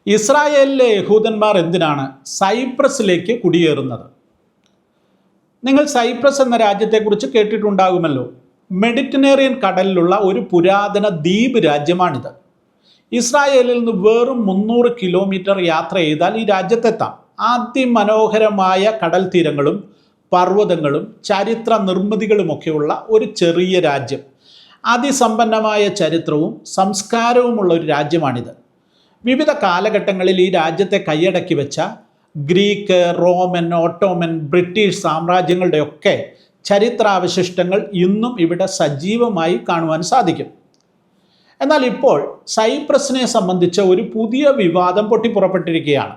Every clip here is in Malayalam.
ഇസ്രായേലിലെ യഹൂദന്മാർ എന്തിനാണ് സൈപ്രസിലേക്ക് കുടിയേറുന്നത്? നിങ്ങൾ സൈപ്രസ് എന്ന രാജ്യത്തെക്കുറിച്ച് കേട്ടിട്ടുണ്ടാകുമല്ലോ. മെഡിറ്ററേനിയൻ കടലിലുള്ള ഒരു പുരാതന ദ്വീപ് രാജ്യമാണിത്. ഇസ്രായേലിൽ നിന്ന് വെറും 300 കിലോമീറ്റർ യാത്ര ചെയ്താൽ ഈ രാജ്യത്തെത്താം. അതിമനോഹരമായ കടൽ തീരങ്ങളും പർവ്വതങ്ങളും ചരിത്ര നിർമ്മിതികളുമൊക്കെയുള്ള ഒരു ചെറിയ രാജ്യം. അതിസമ്പന്നമായ ചരിത്രവും സംസ്കാരവുമുള്ള ഒരു രാജ്യമാണിത്. വിവിധ കാലഘട്ടങ്ങളിൽ ഈ രാജ്യത്തെ കൈയടക്കി വെച്ച ഗ്രീക്ക്, റോമൻ, ഓട്ടോമൻ, ബ്രിട്ടീഷ് സാമ്രാജ്യങ്ങളുടെയൊക്കെ ചരിത്രാവശിഷ്ടങ്ങൾ ഇന്നും ഇവിടെ സജീവമായി കാണുവാൻ സാധിക്കും. എന്നാൽ ഇപ്പോൾ സൈപ്രസിനെ സംബന്ധിച്ച ഒരു പുതിയ വിവാദം പൊട്ടിപ്പുറപ്പെട്ടിരിക്കുകയാണ്.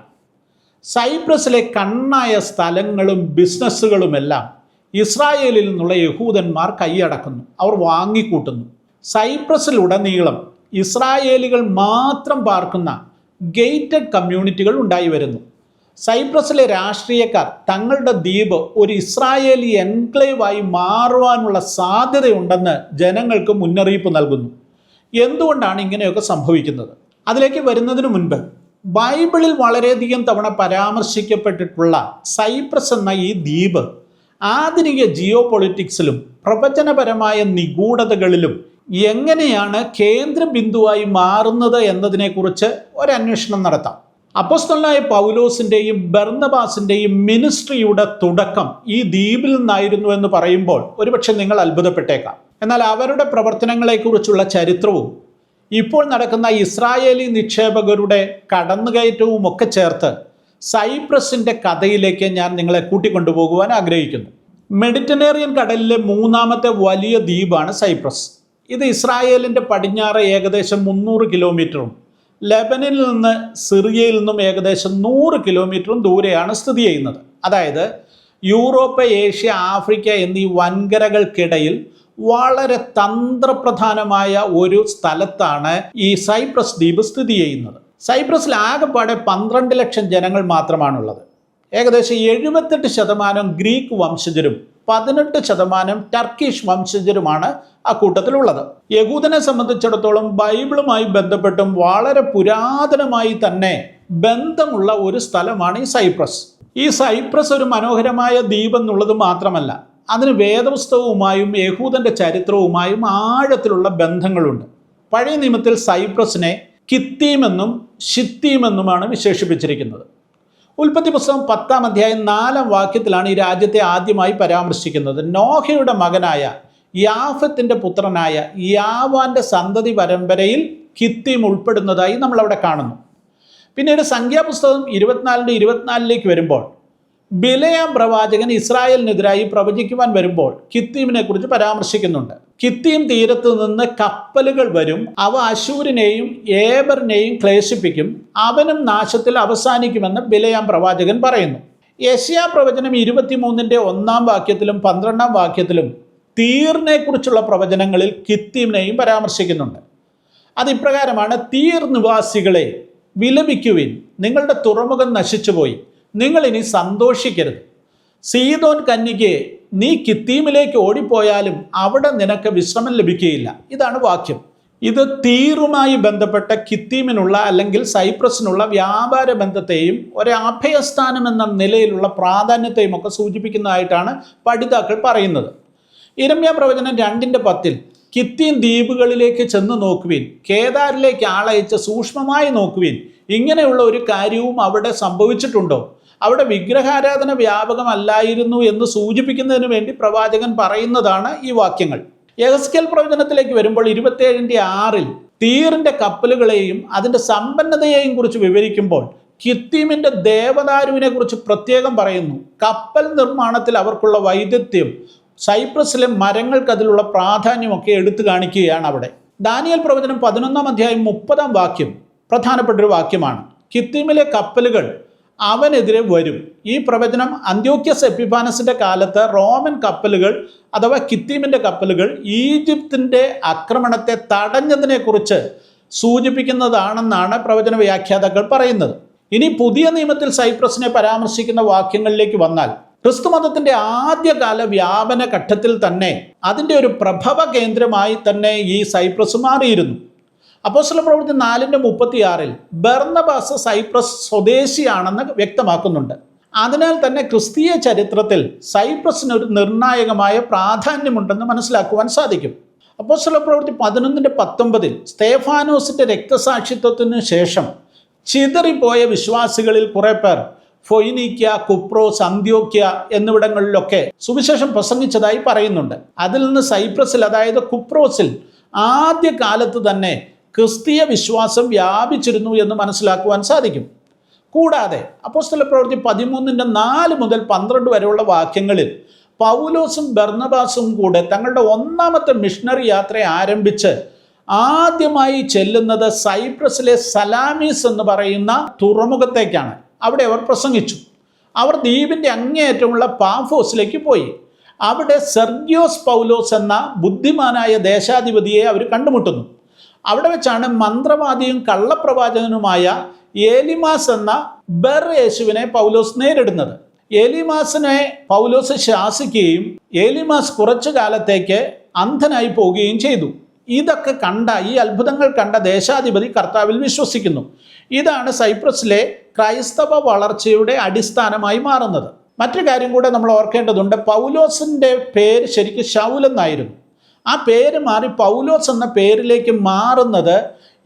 സൈപ്രസിലെ കണ്ണായ സ്ഥലങ്ങളും ബിസിനസ്സുകളുമെല്ലാം ഇസ്രായേലിൽ നിന്നുള്ള യഹൂദന്മാർ കൈയടക്കുന്നു, അവർ വാങ്ങിക്കൂട്ടുന്നു. സൈപ്രസിലുടനീളം ഇസ്രായേലികൾ മാത്രം പാർക്കുന്ന ഗേറ്റഡ് കമ്മ്യൂണിറ്റികൾ ഉണ്ടായി വരുന്നു. സൈപ്രസിലെ രാഷ്ട്രീയക്കാർ തങ്ങളുടെ ദ്വീപ് ഒരു ഇസ്രായേലി എൻക്ലേവായി മാറുവാനുള്ള സാധ്യതയുണ്ടെന്ന് ജനങ്ങൾക്ക് മുന്നറിയിപ്പ് നൽകുന്നു. എന്തുകൊണ്ടാണ് ഇങ്ങനെയൊക്കെ സംഭവിക്കുന്നത്? അതിലേക്ക് വരുന്നതിന് മുൻപ് ബൈബിളിൽ വളരെയധികം തവണ പരാമർശിക്കപ്പെട്ടിട്ടുള്ള സൈപ്രസ് എന്ന ഈ ദ്വീപ് ആധുനിക ജിയോ പൊളിറ്റിക്സിലും പ്രവചനപരമായ നിഗൂഢതകളിലും എങ്ങനെയാണ് കേന്ദ്ര ബിന്ദുവായി മാറുന്നത് എന്നതിനെക്കുറിച്ച് ഒരന്വേഷണം നടത്താം. അപ്പോസ്തലനായ പൗലോസിൻ്റെയും ബർന്നബാസിൻ്റെയും മിനിസ്ട്രിയുടെ തുടക്കം ഈ ദ്വീപിൽ നിന്നായിരുന്നു എന്ന് പറയുമ്പോൾ ഒരുപക്ഷെ നിങ്ങൾ അത്ഭുതപ്പെട്ടേക്കാം. എന്നാൽ അവരുടെ പ്രവർത്തനങ്ങളെക്കുറിച്ചുള്ള ചരിത്രവും ഇപ്പോൾ നടക്കുന്ന ഇസ്രായേലി നിക്ഷേപകരുടെ കടന്നുകയറ്റവും ഒക്കെ ചേർത്ത് സൈപ്രസിൻ്റെ കഥയിലേക്ക് ഞാൻ നിങ്ങളെ കൂട്ടിക്കൊണ്ടുപോകുവാൻ ആഗ്രഹിക്കുന്നു. മെഡിറ്ററേനിയൻ കടലിലെ മൂന്നാമത്തെ വലിയ ദ്വീപാണ് സൈപ്രസ്. ഇത് ഇസ്രായേലിൻ്റെ പടിഞ്ഞാറ് ഏകദേശം 300 കിലോമീറ്ററും ലെബനിൽ നിന്ന് സിറിയയിൽ നിന്നും ഏകദേശം 100 കിലോമീറ്ററും ദൂരെയാണ് സ്ഥിതി ചെയ്യുന്നത്. അതായത് യൂറോപ്പ്, ഏഷ്യ, ആഫ്രിക്ക എന്നീ വൻകരകൾക്കിടയിൽ വളരെ തന്ത്രപ്രധാനമായ ഒരു സ്ഥലത്താണ് ഈ സൈപ്രസ് ദ്വീപ് സ്ഥിതി ചെയ്യുന്നത്. സൈപ്രസിൽ ആകെപ്പാടെ 12 ലക്ഷം ജനങ്ങൾ മാത്രമാണുള്ളത്. ഏകദേശം 78% ഗ്രീക്ക് വംശജരും 18% ടർക്കിഷ് വംശജരുമാണ് അക്കൂട്ടത്തിലുള്ളത്. യഹൂദനെ സംബന്ധിച്ചിടത്തോളം ബൈബിളുമായി ബന്ധപ്പെട്ടും വളരെ പുരാതനമായി തന്നെ ബന്ധമുള്ള ഒരു സ്ഥലമാണ് ഈ സൈപ്രസ്. ഈ സൈപ്രസ് ഒരു മനോഹരമായ ദ്വീപ് എന്നുള്ളത് മാത്രമല്ല, അതിന് വേദപുസ്തകവുമായും യഹൂദന്റെ ചരിത്രവുമായും ആഴത്തിലുള്ള ബന്ധങ്ങളുണ്ട്. പഴയ നിയമത്തിൽ സൈപ്രസിനെ കിത്തീം എന്നും ഷിത്തീം എന്നുമാണ് വിശേഷിപ്പിച്ചിരിക്കുന്നത്. ഉൽപ്പത്തി പുസ്തകം 10-ാം അധ്യായം 4-ാം വാക്യത്തിലാണ് ഈ രാജ്യത്തെ ആദ്യമായി പരാമർശിക്കുന്നത്. നോഹയുടെ മകനായ യാഫത്തിന്റെ പുത്രനായ യാവാന്റെ സന്തതി പരമ്പരയിൽ കിത്തീം ഉൾപ്പെടുന്നതായി നമ്മൾ അവിടെ കാണുന്നു. പിന്നീട് സംഖ്യാപുസ്തകം 24-ലേക്ക് വരുമ്പോൾ ബിലയാം പ്രവാചകൻ ഇസ്രായേലിനെതിരായി പ്രവചിക്കുവാൻ വരുമ്പോൾ കിത്തീമിനെ കുറിച്ച് പരാമർശിക്കുന്നുണ്ട്. കിത്തീം തീരത്ത് നിന്ന് കപ്പലുകൾ വരും, അവ അശൂരിനെയും ഏബറിനെയും ക്ലേശിപ്പിക്കും, അവനും നാശത്തിൽ അവസാനിക്കുമെന്ന് ബിലയാം പ്രവാചകൻ പറയുന്നു. യെശയ്യാ പ്രവചനം 23-ന്റെ 1-ാം വാക്യത്തിലും 12-ാം വാക്യത്തിലും തീറിനെ കുറിച്ചുള്ള പ്രവചനങ്ങളിൽ കിത്തീമിനെയും പരാമർശിക്കുന്നുണ്ട്. അതിപ്രകാരമാണ്: തീർ നിവാസികളെ വിലപിക്കുവിൻ, നിങ്ങളുടെ തുറമുഖം നശിച്ചുപോയി, നിങ്ങൾ ഇനി സന്തോഷിക്കരുത്. സീദോൻ കന്യകയെ, നീ കിത്തീമിലേക്ക് ഓടിപ്പോയാലും അവിടെ നിനക്ക് വിശ്രമം ലഭിക്കുകയില്ല. ഇതാണ് വാക്യം. ഇത് തീറുമായി ബന്ധപ്പെട്ട കിത്തീമിനുള്ള അല്ലെങ്കിൽ സൈപ്രസിനുള്ള വ്യാപാര ബന്ധത്തെയും ഒരു അഭയസ്ഥാനം എന്ന നിലയിലുള്ള പ്രാധാന്യത്തെയും ഒക്കെ സൂചിപ്പിക്കുന്നതായിട്ടാണ് പഠിതാക്കൾ പറയുന്നത്. യിരെമ്യാ പ്രവചനം 2-10 കിത്തീം ദ്വീപുകളിലേക്ക് ചെന്ന് നോക്കുവിൻ, കേദാരിലേക്ക് ആളയച്ച് സൂക്ഷ്മമായി നോക്കുവിൻ, ഇങ്ങനെയുള്ള ഒരു കാര്യവും അവിടെ സംഭവിച്ചിട്ടുണ്ടോ? അവിടെ വിഗ്രഹാരാധന വ്യാപകമല്ലായിരുന്നു എന്ന് സൂചിപ്പിക്കുന്നതിന് വേണ്ടി പ്രവാചകൻ പറയുന്നതാണ് ഈ വാക്യങ്ങൾ. യെഹെസ്കേൽ പ്രവചനത്തിലേക്ക് വരുമ്പോൾ 27-6 തീറിന്റെ കപ്പലുകളെയും അതിൻ്റെ സമ്പന്നതയെയും കുറിച്ച് വിവരിക്കുമ്പോൾ കിത്തീമിന്റെ ദേവദാരുവിനെ കുറിച്ച് പ്രത്യേകം പറയുന്നു. കപ്പൽ നിർമ്മാണത്തിൽ അവർക്കുള്ള വൈദഗ്ധ്യം, സൈപ്രസിലെ മരങ്ങൾക്ക് അതിലുള്ള പ്രാധാന്യമൊക്കെ എടുത്തു കാണിക്കുകയാണ് അവിടെ. ദാനിയേൽ പ്രവചനം 11-ാം അധ്യായം 30-ാം വാക്യം പ്രധാനപ്പെട്ടൊരു വാക്യമാണ്. കിത്തീമിലെ കപ്പലുകൾ അവനെതിരെ വരും. ഈ പ്രവചനം അന്ത്യോക്യസ് എപ്പിഫാനസിന്റെ കാലത്ത് റോമൻ കപ്പലുകൾ അഥവാ കിത്തീമിന്റെ കപ്പലുകൾ ഈജിപ്തിന്റെ ആക്രമണത്തെ തടഞ്ഞതിനെ കുറിച്ച് സൂചിപ്പിക്കുന്നതാണെന്നാണ് പ്രവചന വ്യാഖ്യാതാക്കൾ പറയുന്നത്. ഇനി പുതിയ നിയമത്തിൽ സൈപ്രസിനെ പരാമർശിക്കുന്ന വാക്യങ്ങളിലേക്ക് വന്നാൽ, ക്രിസ്തുമതത്തിന്റെ ആദ്യകാല വ്യാപന ഘട്ടത്തിൽ തന്നെ അതിൻ്റെ ഒരു പ്രഭവ കേന്ദ്രമായി തന്നെ ഈ സൈപ്രസ് മാറിയിരുന്നു. അപ്പോസ്തല പ്രവൃത്തി 4:36 ബർന്നബാസ് സൈപ്രസ് സ്വദേശിയാണെന്ന് വ്യക്തമാക്കുന്നുണ്ട്. അതിനാൽ തന്നെ ക്രിസ്തീയ ചരിത്രത്തിൽ സൈപ്രസിന് ഒരു നിർണായകമായ പ്രാധാന്യമുണ്ടെന്ന് മനസ്സിലാക്കുവാൻ സാധിക്കും. അപ്പോസ്തല പ്രവൃത്തി 11:19 സ്തേഫാനോസിന്റെ രക്തസാക്ഷിത്വത്തിന് ശേഷം ചിതറിപ്പോയ വിശ്വാസികളിൽ കുറെ പേർ ഫൊയ്നീക്യ, കുപ്രോസ്, അന്ത്യോക്യ എന്നിവിടങ്ങളിലൊക്കെ സുവിശേഷം പ്രസംഗിച്ചതായി പറയുന്നുണ്ട്. അതിൽ നിന്ന് സൈപ്രസിൽ, അതായത് കുപ്രോസിൽ ആദ്യ കാലത്ത് തന്നെ ക്രിസ്തീയ വിശ്വാസം വ്യാപിച്ചിരുന്നു എന്ന് മനസ്സിലാക്കുവാൻ സാധിക്കും. കൂടാതെ അപ്പോസ്തല പ്രവൃത്തി 13:4 മുതൽ 12 വരെയുള്ള വാക്യങ്ങളിൽ പൗലോസും ബർന്നബാസും കൂടെ തങ്ങളുടെ ഒന്നാമത്തെ മിഷണറി യാത്ര ആരംഭിച്ച് ആദ്യമായി ചെല്ലുന്നത് സൈപ്രസിലെ സലാമീസ് എന്ന് പറയുന്ന തുറമുഖത്തേക്കാണ്. അവിടെ അവർ പ്രസംഗിച്ചു. അവർ ദ്വീപിൻ്റെ അങ്ങേയറ്റമുള്ള പാഫോസിലേക്ക് പോയി. അവിടെ സെർഗ്യോസ് പൗലോസ് എന്ന ബുദ്ധിമാനായ ദേശാധിപതിയെ അവർ കണ്ടുമുട്ടുന്നു. അവിടെ വെച്ചാണ് മന്ത്രവാദിയും കള്ളപ്രവാചകനുമായ ഏലിമാസ് എന്ന ബർ യേശുവിനെ പൗലോസ് നേരിടുന്നത്. ഏലിമാസിനെ പൗലോസ് ശാസിക്കുകയും ഏലിമാസ് കുറച്ചു കാലത്തേക്ക് അന്ധനായി പോവുകയും ചെയ്തു. ഇതൊക്കെ കണ്ട, ഈ അത്ഭുതങ്ങൾ കണ്ട ദേശാധിപതി കർത്താവിൽ വിശ്വസിക്കുന്നു. ഇതാണ് സൈപ്രസിലെ ക്രൈസ്തവ വളർച്ചയുടെ അടിസ്ഥാനമായി മാറുന്നത്. മറ്റൊരു കാര്യം കൂടെ നമ്മൾ ഓർക്കേണ്ടതുണ്ട്. പൗലോസിൻ്റെ പേര് ശരിക്കും ശൗൽ എന്നായിരുന്നു. ആ പേര് മാറി പൗലോസ് എന്ന പേരിലേക്ക് മാറുന്നത്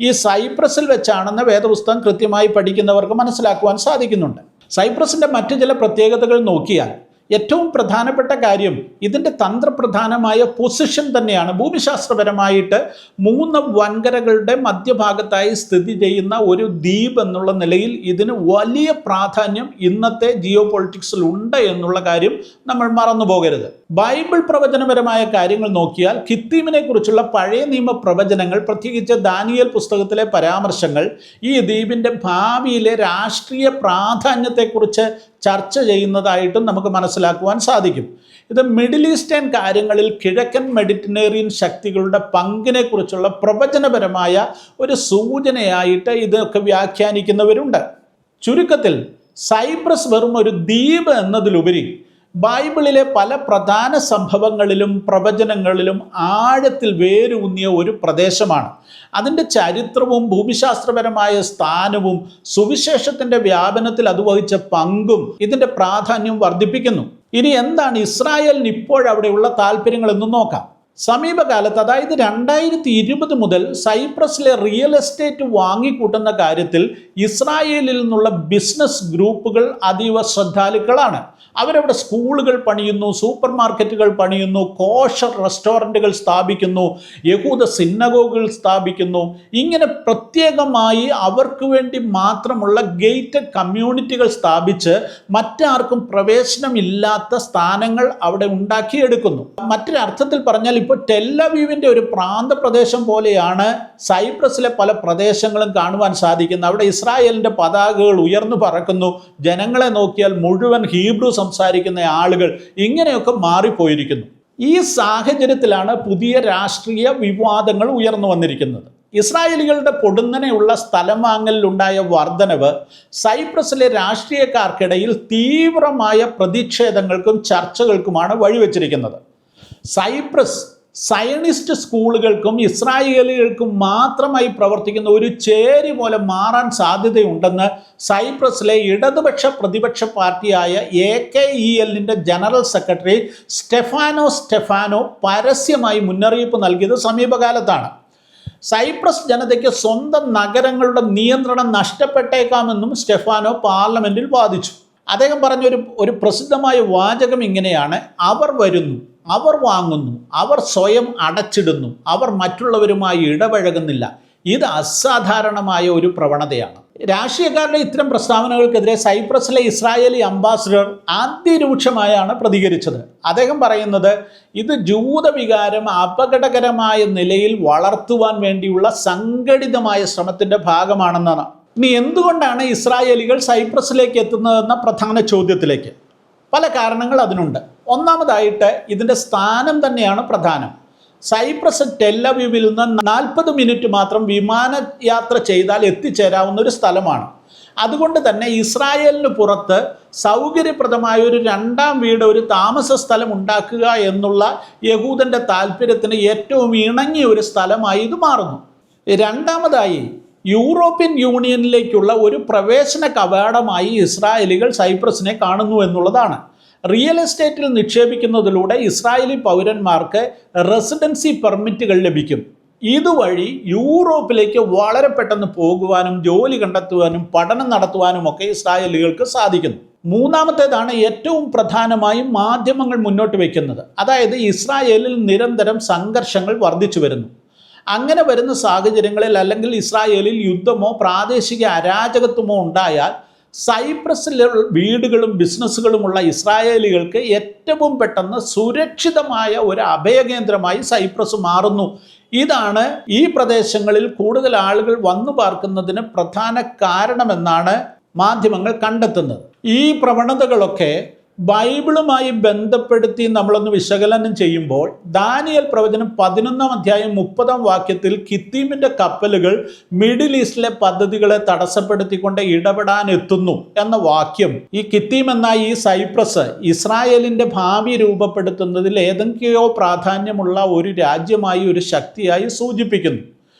ഈ സൈപ്രസിൽ വെച്ചാണെന്ന് വേദപുസ്തകം കൃത്യമായി പഠിക്കുന്നവർക്ക് മനസ്സിലാക്കുവാൻ സാധിക്കുന്നുണ്ട്. സൈപ്രസിൻ്റെ മറ്റു ചില പ്രത്യേകതകൾ നോക്കിയാൽ ഏറ്റവും പ്രധാനപ്പെട്ട കാര്യം ഇതിൻ്റെ തന്ത്രപ്രധാനമായ പൊസിഷൻ തന്നെയാണ്. ഭൂമിശാസ്ത്രപരമായിട്ട് 3 വൻകരകളുടെ മധ്യഭാഗത്തായി സ്ഥിതി ചെയ്യുന്ന ഒരു ദ്വീപ് എന്നുള്ള നിലയിൽ ഇതിന് വലിയ പ്രാധാന്യം ഇന്നത്തെ ജിയോ പൊളിറ്റിക്സിൽ ഉണ്ട് എന്നുള്ള കാര്യം നമ്മൾ മറന്നു പോകരുത്. ബൈബിൾ പ്രവചനപരമായ കാര്യങ്ങൾ നോക്കിയാൽ കിത്തീമിനെ കുറിച്ചുള്ള പഴയ നിയമ പ്രവചനങ്ങൾ, പ്രത്യേകിച്ച് ദാനിയേൽ പുസ്തകത്തിലെ പരാമർശങ്ങൾ ഈ ദ്വീപിൻ്റെ ഭാവിയിലെ രാഷ്ട്രീയ പ്രാധാന്യത്തെക്കുറിച്ച് ചർച്ച ചെയ്യുന്നതായിട്ടും നമുക്ക് മനസ്സിലാക്കുവാൻ സാധിക്കും. ഇത് മിഡിൽ ഈസ്റ്റേൺ കാര്യങ്ങളിൽ കിഴക്കൻ മെഡിറ്ററേനിയൻ ശക്തികളുടെ പങ്കിനെക്കുറിച്ചുള്ള പ്രവചനപരമായ ഒരു സൂചനയായിട്ട് ഇതൊക്കെ വ്യാഖ്യാനിക്കുന്നവരുണ്ട്. ചുരുക്കത്തിൽ സൈപ്രസ് വെറും ഒരു ദ്വീപ് എന്നതിലുപരി ബൈബിളിലെ പല പ്രധാന സംഭവങ്ങളിലും പ്രവചനങ്ങളിലും ആഴത്തിൽ വേരൂന്നിയ ഒരു പ്രദേശമാണ്. അതിൻ്റെ ചരിത്രവും ഭൂമിശാസ്ത്രപരമായ സ്ഥാനവും സുവിശേഷത്തിൻ്റെ വ്യാപനത്തിൽ അത് വഹിച്ച പങ്കും ഇതിൻ്റെ പ്രാധാന്യം വർദ്ധിപ്പിക്കുന്നു. ഇനി എന്താണ് ഇസ്രായേലിന് ഇപ്പോഴവിടെയുള്ള താല്പര്യങ്ങളെന്ന് നോക്കാം. സമീപകാലത്ത്, അതായത് 2020 മുതൽ സൈപ്രസിലെ റിയൽ എസ്റ്റേറ്റ് വാങ്ങിക്കൂട്ടുന്ന കാര്യത്തിൽ ഇസ്രായേലിൽ നിന്നുള്ള ബിസിനസ് ഗ്രൂപ്പുകൾ അതീവ ശ്രദ്ധാലുക്കളാണ്. അവരവിടെ സ്കൂളുകൾ പണിയുന്നു, സൂപ്പർ മാർക്കറ്റുകൾ പണിയുന്നു, കോഷർ റെസ്റ്റോറൻറ്റുകൾ സ്ഥാപിക്കുന്നു, യഹൂദ സിന്നഗോഗുകൾ സ്ഥാപിക്കുന്നു. ഇങ്ങനെ പ്രത്യേകമായി അവർക്ക് വേണ്ടി മാത്രമുള്ള ഗേറ്റഡ് കമ്മ്യൂണിറ്റികൾ സ്ഥാപിച്ച് മറ്റാർക്കും പ്രവേശനമില്ലാത്ത സ്ഥാനങ്ങൾ അവിടെ ഉണ്ടാക്കിയെടുക്കുന്നു. മറ്റൊരർത്ഥത്തിൽ പറഞ്ഞാൽ ഇപ്പോൾ ടെല്ലവീവിൻ്റെ ഒരു പ്രാന്തപ്രദേശം പോലെയാണ് സൈപ്രസിലെ പല പ്രദേശങ്ങളും കാണുവാൻ സാധിക്കുന്നത്. അവിടെ ഇസ്രായേലിൻ്റെ പതാകകൾ ഉയർന്നു പറക്കുന്നു. ജനങ്ങളെ നോക്കിയാൽ മുഴുവൻ ഹീബ്രു സംസാരിക്കുന്ന ആളുകൾ ഇങ്ങനെയൊക്കെ മാറിപ്പോയിരിക്കുന്നു. ഈ സാഹചര്യത്തിലാണ് പുതിയ രാഷ്ട്രീയ വിവാദങ്ങൾ ഉയർന്നു വന്നിരിക്കുന്നത്. ഇസ്രായേലികളുടെ പൊടുന്നനെയുള്ള സ്ഥലം വാങ്ങലിലുണ്ടായ വർധനവ് സൈപ്രസിലെ രാഷ്ട്രീയക്കാർക്കിടയിൽ തീവ്രമായ പ്രതിഷേധങ്ങൾക്കും ചർച്ചകൾക്കുമാണ് വഴിവെച്ചിരിക്കുന്നത്. സൈപ്രസ് സയനിസ്റ്റ് സ്കൂളുകൾക്കും ഇസ്രായേലികൾക്കും മാത്രമായി പ്രവർത്തിക്കുന്ന ഒരു ചേരി പോലെ മാറാൻ സാധ്യതയുണ്ടെന്ന് സൈപ്രസിലെ ഇടതുപക്ഷ പ്രതിപക്ഷ പാർട്ടിയായ AKEL-ന്റെ ജനറൽ സെക്രട്ടറി സ്റ്റെഫാനോ പരസ്യമായി മുന്നറിയിപ്പ് നൽകിയത് സമീപകാലത്താണ്. സൈപ്രസ് ജനതയ്ക്ക് സ്വന്തം നഗരങ്ങളുടെ നിയന്ത്രണം നഷ്ടപ്പെട്ടേക്കാമെന്നും സ്റ്റെഫാനോ പാർലമെന്റിൽ വാദിച്ചു. അദ്ദേഹം പറഞ്ഞൊരു പ്രസിദ്ധമായ വാചകം ഇങ്ങനെയാണ്: അവർ വരുന്നു, അവർ വാങ്ങുന്നു, അവർ സ്വയം അടച്ചിടുന്നു, അവർ മറ്റുള്ളവരുമായി ഇടപഴകുന്നില്ല. ഇത് അസാധാരണമായ ഒരു പ്രവണതയാണ്. രാഷ്ട്രീയക്കാരുടെ ഇത്തരം പ്രസ്താവനകൾക്കെതിരെ സൈപ്രസിലെ ഇസ്രായേലി അംബാസിഡർ അതിരൂക്ഷമായാണ് പ്രതികരിച്ചത്. അദ്ദേഹം പറയുന്നത് ഇത് ജൂതവികാരം അപകടകരമായ നിലയിൽ വളർത്തുവാൻ വേണ്ടിയുള്ള സംഘടിതമായ ശ്രമത്തിൻ്റെ ഭാഗമാണെന്നാണ്. ഇനി എന്തുകൊണ്ടാണ് ഇസ്രായേലികൾ സൈപ്രസിലേക്ക് എത്തുന്നതെന്ന പ്രധാന ചോദ്യത്തിലേക്ക് പല കാരണങ്ങൾ അതിനുണ്ട്. ഒന്നാമതായിട്ട് ഇതിൻ്റെ സ്ഥാനം തന്നെയാണ് പ്രധാനം. സൈപ്രസ് ടെല്ലവീവിൽ നിന്ന് 40 മിനിറ്റ് മാത്രം വിമാനയാത്ര ചെയ്താൽ എത്തിച്ചേരാവുന്ന ഒരു സ്ഥലമാണ്. അതുകൊണ്ട് തന്നെ ഇസ്രായേലിന് പുറത്ത് സൗകര്യപ്രദമായ ഒരു 2ാം വീട്, ഒരു താമസ സ്ഥലം ഉണ്ടാക്കുക എന്നുള്ള യഹൂദൻ്റെ താല്പര്യത്തിന് ഏറ്റവും ഇണങ്ങിയ ഒരു സ്ഥലമായി ഇത് മാറുന്നു. രണ്ടാമതായി, യൂറോപ്യൻ യൂണിയനിലേക്കുള്ള ഒരു പ്രവേശന കവാടമായി ഇസ്രായേലികൾ സൈപ്രസിനെ കാണുന്നു എന്നുള്ളതാണ്. റിയൽ എസ്റ്റേറ്റിൽ നിക്ഷേപിക്കുന്നതിലൂടെ ഇസ്രായേലി പൗരന്മാർക്ക് റെസിഡൻസി പെർമിറ്റുകൾ ലഭിക്കും. ഇതുവഴി യൂറോപ്പിലേക്ക് വളരെ പെട്ടെന്ന് പോകുവാനും ജോലി കണ്ടെത്തുവാനും പഠനം നടത്തുവാനും ഒക്കെ ഇസ്രായേലികൾക്ക് സാധിക്കുന്നു. മൂന്നാമത്തേതാണ് ഏറ്റവും പ്രധാനമായും മാധ്യമങ്ങൾ മുന്നോട്ട് വയ്ക്കുന്നത്. അതായത് ഇസ്രായേലിൽ നിരന്തരം സംഘർഷങ്ങൾ വർദ്ധിച്ചു വരുന്നു. അങ്ങനെ വരുന്ന സാഹചര്യങ്ങളിൽ, അല്ലെങ്കിൽ ഇസ്രായേലിൽ യുദ്ധമോ പ്രാദേശിക അരാജകത്വമോ ഉണ്ടായാൽ സൈപ്രസിലെ വീടുകളും ബിസിനസ്സുകളുമുള്ള ഇസ്രായേലികൾക്ക് ഏറ്റവും പെട്ടെന്ന് സുരക്ഷിതമായ ഒരു അഭയകേന്ദ്രമായി സൈപ്രസ് മാറുന്നു. ഇതാണ് ഈ പ്രദേശങ്ങളിൽ കൂടുതൽ ആളുകൾ വന്നു പാർക്കുന്നതിന് പ്രധാന കാരണമെന്നാണ് മാധ്യമങ്ങൾ കണ്ടെത്തുന്നത്. ഈ പ്രവണതകളൊക്കെ ബൈബിളുമായി ബന്ധപ്പെടുത്തി നമ്മളൊന്ന് വിശകലനം ചെയ്യുമ്പോൾ ദാനിയേൽ പ്രവചനം 11-ാം അധ്യായം 30-ാം വാക്യത്തിൽ കിത്തീമിൻ്റെ കപ്പലുകൾ മിഡിൽ ഈസ്റ്റിലെ പദ്ധതികളെ തടസ്സപ്പെടുത്തിക്കൊണ്ട് ഇടപെടാൻ എത്തുന്നു എന്ന വാക്യം, ഈ കിത്തീം എന്ന ഈ സൈപ്രസ് ഇസ്രായേലിൻ്റെ ഭാവി രൂപപ്പെടുത്തുന്നതിൽ ഏതെങ്കിലോ പ്രാധാന്യമുള്ള ഒരു രാജ്യമായി, ഒരു ശക്തിയായി സൂചിപ്പിക്കുന്നു.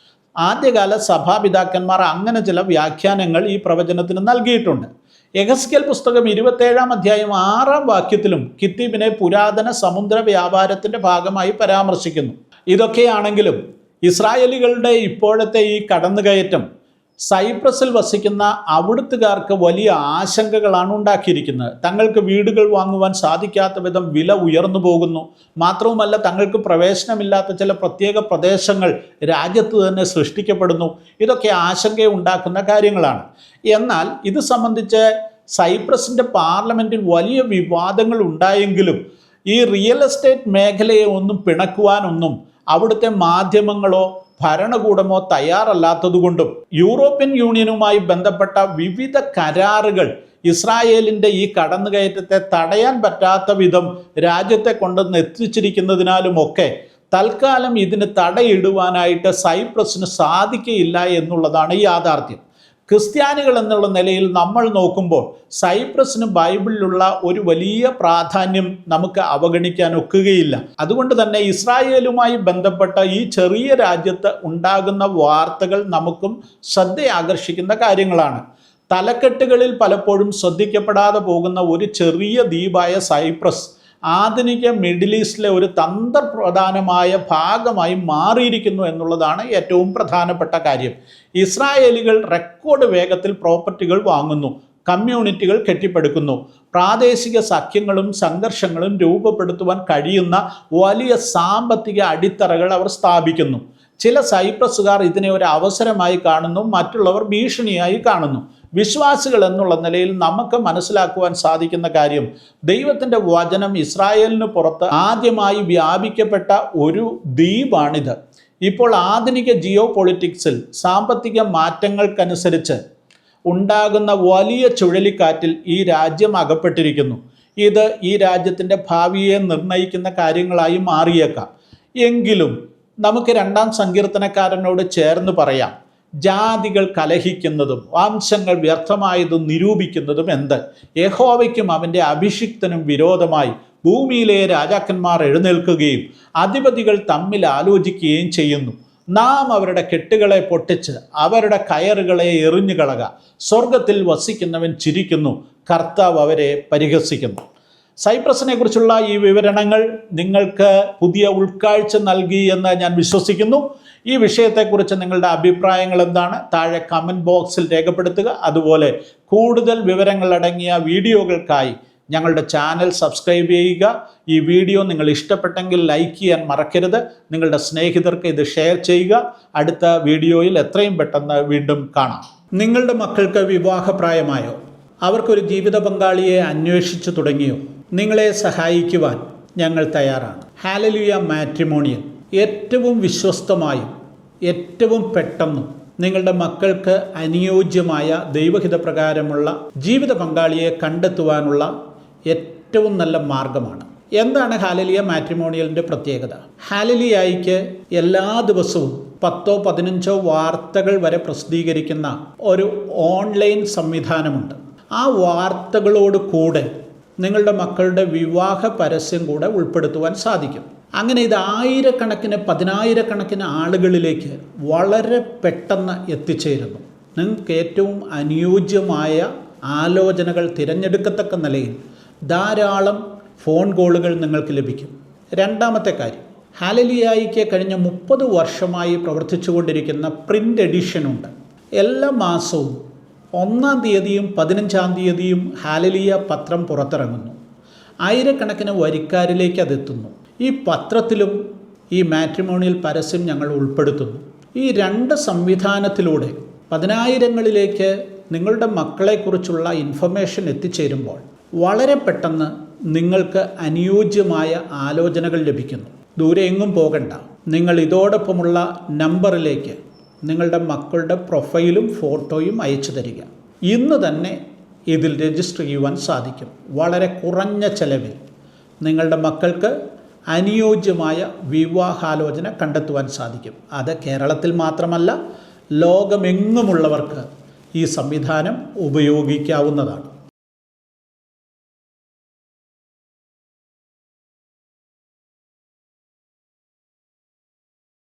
ആദ്യകാല സഭാപിതാക്കന്മാർ അങ്ങനെ ചില വ്യാഖ്യാനങ്ങൾ ഈ പ്രവചനത്തിന് നൽകിയിട്ടുണ്ട്. യെഹെസ്കേൽ പുസ്തകം 27-ാം അധ്യായം 6-ാം വാക്യത്തിലും കിത്തീമിനെ പുരാതന സമുദ്ര വ്യാപാരത്തിൻ്റെ ഭാഗമായി പരാമർശിക്കുന്നു. ഇതൊക്കെയാണെങ്കിലും ഇസ്രായേലികളുടെ ഇപ്പോഴത്തെ ഈ കടന്നുകയറ്റം സൈപ്രസിൽ വസിക്കുന്ന അവിടുത്തുകാർക്ക് വലിയ ആശങ്കകളാണ് ഉണ്ടാക്കിയിരിക്കുന്നത്. തങ്ങൾക്ക് വീടുകൾ വാങ്ങുവാൻ സാധിക്കാത്ത വിധം വില ഉയർന്നു പോകുന്നു. മാത്രവുമല്ല, തങ്ങൾക്ക് പ്രവേശനമില്ലാത്ത ചില പ്രത്യേക പ്രദേശങ്ങൾ രാജ്യത്ത് തന്നെ സൃഷ്ടിക്കപ്പെടുന്നു. ഇതൊക്കെ ആശങ്കയുണ്ടാക്കുന്ന കാര്യങ്ങളാണ്. എന്നാൽ ഇത് സംബന്ധിച്ച് സൈപ്രസിൻ്റെ പാർലമെൻറ്റിൽ വലിയ വിവാദങ്ങൾ ഉണ്ടായെങ്കിലും ഈ റിയൽ എസ്റ്റേറ്റ് മേഖലയെ ഒന്നും പിണക്കുവാനൊന്നും അവിടുത്തെ മാധ്യമങ്ങളോ ഭരണകൂടമോ തയ്യാറല്ലാത്തതുകൊണ്ടും യൂറോപ്യൻ യൂണിയനുമായി ബന്ധപ്പെട്ട വിവിധ കരാറുകൾ ഇസ്രായേലിൻ്റെ ഈ കടന്നുകയറ്റത്തെ തടയാൻ പറ്റാത്ത വിധം രാജ്യത്തെ കൊണ്ടുവന്ന് എത്തിച്ചിരിക്കുന്നതിനാലുമൊക്കെ തൽക്കാലം ഇതിന് തടയിടുവാനായിട്ട് സൈപ്രസിന് സാധിക്കുകയില്ല എന്നുള്ളതാണ് യാഥാർത്ഥ്യം. ക്രിസ്ത്യാനികൾ എന്നുള്ള നിലയിൽ നമ്മൾ നോക്കുമ്പോൾ സൈപ്രസിന് ബൈബിളിലുള്ള ഒരു വലിയ പ്രാധാന്യം നമുക്ക് അവഗണിക്കാൻ ഒക്കുകയില്ല. അതുകൊണ്ട് തന്നെ ഇസ്രായേലുമായി ബന്ധപ്പെട്ട ഈ ചെറിയ രാജ്യത്ത് ഉണ്ടാകുന്ന വാർത്തകൾ നമുക്കും ശ്രദ്ധയാകർഷിക്കുന്ന കാര്യങ്ങളാണ്. തലക്കെട്ടുകളിൽ പലപ്പോഴും ശ്രദ്ധിക്കപ്പെടാതെ പോകുന്ന ഒരു ചെറിയ ദ്വീപായ സൈപ്രസ് ആധുനിക മിഡിൽ ഈസ്റ്റിലെ ഒരു തന്ത്രപ്രധാനമായ ഭാഗമായി മാറിയിരിക്കുന്നു എന്നുള്ളതാണ് ഏറ്റവും പ്രധാനപ്പെട്ട കാര്യം. ഇസ്രായേലികൾ റെക്കോർഡ് വേഗത്തിൽ പ്രോപ്പർട്ടികൾ വാങ്ങുന്നു, കമ്മ്യൂണിറ്റികൾ കെട്ടിപ്പടുക്കുന്നു, പ്രാദേശിക സഖ്യങ്ങളും സംഘർഷങ്ങളും രൂപപ്പെടുത്തുവാൻ കഴിയുന്ന വലിയ സാമ്പത്തിക അടിത്തറകൾ അവർ സ്ഥാപിക്കുന്നു. ചില സൈപ്രസുകാർ ഇതിനെ ഒരു അവസരമായി കാണുന്നു, മറ്റുള്ളവർ ഭീഷണിയായി കാണുന്നു. വിശ്വാസികൾ എന്നുള്ള നിലയിൽ നമുക്ക് മനസ്സിലാക്കുവാൻ സാധിക്കുന്ന കാര്യം, ദൈവത്തിൻ്റെ വചനം ഇസ്രായേലിന് പുറത്ത് ആദ്യമായി വ്യാപിക്കപ്പെട്ട ഒരു ദ്വീപാണിത്. ഇപ്പോൾ ആധുനിക ജിയോ പൊളിറ്റിക്സിൽ സാമ്പത്തിക മാറ്റങ്ങൾക്കനുസരിച്ച് ഉണ്ടാകുന്ന വലിയ ചുഴലിക്കാറ്റിൽ ഈ രാജ്യം അകപ്പെട്ടിരിക്കുന്നു. ഇത് ഈ രാജ്യത്തിൻ്റെ ഭാവിയെ നിർണ്ണയിക്കുന്ന കാര്യങ്ങളായി മാറിയേക്കാം. എങ്കിലും നമുക്ക് 2-ാം സങ്കീർത്തനക്കാരനോട് ചേർന്ന് പറയാം, ജാതികൾ കലഹിക്കുന്നതും വംശങ്ങൾ വ്യർത്ഥമായതും നിരൂപിക്കുന്നതും എന്ത്? യഹോവയ്ക്കും അവൻ്റെ അഭിഷിക്തനും വിരോധമായി ഭൂമിയിലെ രാജാക്കന്മാർ എഴുന്നേൽക്കുകയും അധിപതികൾ തമ്മിൽ ആലോചിക്കുകയും ചെയ്യുന്നു. നാം അവരുടെ കെട്ടുകളെ പൊട്ടിച്ച് അവരുടെ കയറുകളെ എറിഞ്ഞുകളക. സ്വർഗത്തിൽ വസിക്കുന്നവൻ ചിരിക്കുന്നു, കർത്താവ് അവരെ പരിഹസിക്കുന്നു. സൈപ്രസിനെ കുറിച്ചുള്ള ഈ വിവരണങ്ങൾ നിങ്ങൾക്ക് പുതിയ ഉൾക്കാഴ്ച നൽകി എന്ന് ഞാൻ വിശ്വസിക്കുന്നു. ഈ വിഷയത്തെക്കുറിച്ച് നിങ്ങളുടെ അഭിപ്രായങ്ങൾ എന്താണ്? താഴെ കമൻറ്റ് ബോക്സിൽ രേഖപ്പെടുത്തുക. അതുപോലെ കൂടുതൽ വിവരങ്ങളടങ്ങിയ വീഡിയോകൾക്കായി ഞങ്ങളുടെ ചാനൽ സബ്സ്ക്രൈബ് ചെയ്യുക. ഈ വീഡിയോ നിങ്ങൾ ഇഷ്ടപ്പെട്ടെങ്കിൽ ലൈക്ക് ചെയ്യാൻ മറക്കരുത്. നിങ്ങളുടെ സ്നേഹിതർക്ക് ഇത് ഷെയർ ചെയ്യുക. അടുത്ത വീഡിയോയിൽ എത്രയും പെട്ടെന്ന് വീണ്ടും കാണാം. നിങ്ങളുടെ മക്കൾക്ക് വിവാഹപ്രായമായോ? അവർക്കൊരു ജീവിത പങ്കാളിയെ അന്വേഷിച്ചു തുടങ്ങിയോ? നിങ്ങളെ സഹായിക്കുവാൻ ഞങ്ങൾ തയ്യാറാണ്. ഹാലലുയ മാട്രിമോണിയൽ ഏറ്റവും വിശ്വസ്തമായും ഏറ്റവും പെട്ടെന്നും നിങ്ങളുടെ മക്കൾക്ക് അനുയോജ്യമായ ദൈവഹിതപ്രകാരമുള്ള ജീവിത പങ്കാളിയെ കണ്ടെത്തുവാനുള്ള ഏറ്റവും നല്ല മാർഗമാണ്. എന്താണ് ഹാലലിയ മാട്രിമോണിയലിൻ്റെ പ്രത്യേകത? ഹാലലിയായിക്ക് എല്ലാ ദിവസവും 10-15 വാർത്തകൾ വരെ പ്രസിദ്ധീകരിക്കുന്ന ഒരു ഓൺലൈൻ സംവിധാനമുണ്ട്. ആ വാർത്തകളോട് കൂടെ നിങ്ങളുടെ മക്കളുടെ വിവാഹ പരസ്യം കൂടെ ഉൾപ്പെടുത്തുവാൻ സാധിക്കും. അങ്ങനെ ഇത് ആയിരക്കണക്കിന് പതിനായിരക്കണക്കിന് ആളുകളിലേക്ക് വളരെ പെട്ടെന്ന് എത്തിച്ചേരുന്നു. നിങ്ങൾക്ക് ഏറ്റവും അനുയോജ്യമായ ആലോചനകൾ തിരഞ്ഞെടുക്കത്തക്ക നിലയിൽ ധാരാളം ഫോൺ കോളുകൾ നിങ്ങൾക്ക് ലഭിക്കും. രണ്ടാമത്തെ കാര്യം, ഹാലലിയായിക്ക് കഴിഞ്ഞ 30 വർഷമായി പ്രവർത്തിച്ചു കൊണ്ടിരിക്കുന്ന പ്രിൻ്റ് എഡിഷനുണ്ട്. എല്ലാ മാസവും 1-ാം തീയതിയും 15-ാം തീയതിയും ഹാലലിയ പത്രം പുറത്തിറങ്ങുന്നു. ആയിരക്കണക്കിന് വരിക്കാരിലേക്ക് അതെത്തുന്നു. ഈ പത്രത്തിലും ഈ മാട്രിമോണിയൽ പരസ്യം ഞങ്ങൾ ഉൾപ്പെടുത്തുന്നു. ഈ 2 സംവിധാനത്തിലൂടെ പതിനായിരങ്ങളിലേക്ക് നിങ്ങളുടെ മക്കളെക്കുറിച്ചുള്ള ഇൻഫർമേഷൻ എത്തിച്ചേരുമ്പോൾ വളരെ പെട്ടെന്ന് നിങ്ങൾക്ക് അനുയോജ്യമായ ആലോചനകൾ ലഭിക്കുന്നു. ദൂരെ എങ്ങും പോകണ്ട. നിങ്ങൾ ഇതോടൊപ്പമുള്ള നമ്പറിലേക്ക് നിങ്ങളുടെ മക്കളുടെ പ്രൊഫൈലും ഫോട്ടോയും അയച്ചു തരിക. ഇന്ന് തന്നെ ഇതിൽ രജിസ്റ്റർ ചെയ്യുവാൻ സാധിക്കും. വളരെ കുറഞ്ഞ ചെലവിൽ നിങ്ങളുടെ മക്കൾക്ക് അനുയോജ്യമായ വിവാഹാലോചന കണ്ടെത്തുവാൻ സാധിക്കും. അത് കേരളത്തിൽ മാത്രമല്ല, ലോകമെങ്ങുമുള്ളവർക്ക് ഈ സംവിധാനം ഉപയോഗിക്കാവുന്നതാണ്.